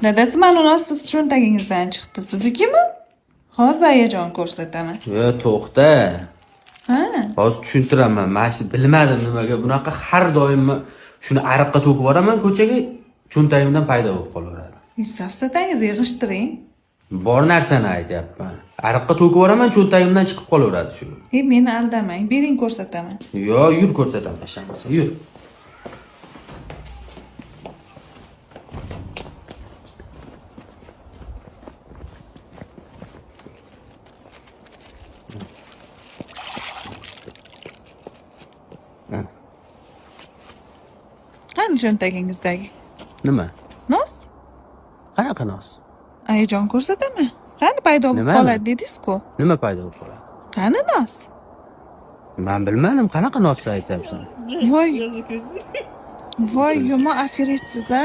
Dadasi mana uni siz cho'ntagingizdan chiqdi. Siznikimi? Hozir hayajon ko'rsataman. Yo, to'xta. Ha? Hozir tushuntiraman. Men shu bilmadim nimaga bunaqa har doim shuni ariqqa to'kib yuboraman ko'chaga, cho'ntagimdan paydo bo'lib qolaveradi. Safsatangiz yig'ishtiring. Bor narsani aytyapman. Ariqqa to'kib yuboraman, cho'ntagimdan chiqib qolaveradi shu. Meni aldamang, bering ko'rsataman. Yo, yur ko'rsataman shamasa, yur. Qani cho'ntagingizdagi? Nima? Nos? Qanaqa nos? Hayajon ko'rsataman. Qani paydo bo'lib Nimani? qoladi dedingiz-ku? Nima paydo bo'lib qoladi? Qani nos? Men bilmadim, qanaqa nosni aytyapsan? Voy. Voy, yomon aferitsiz-a.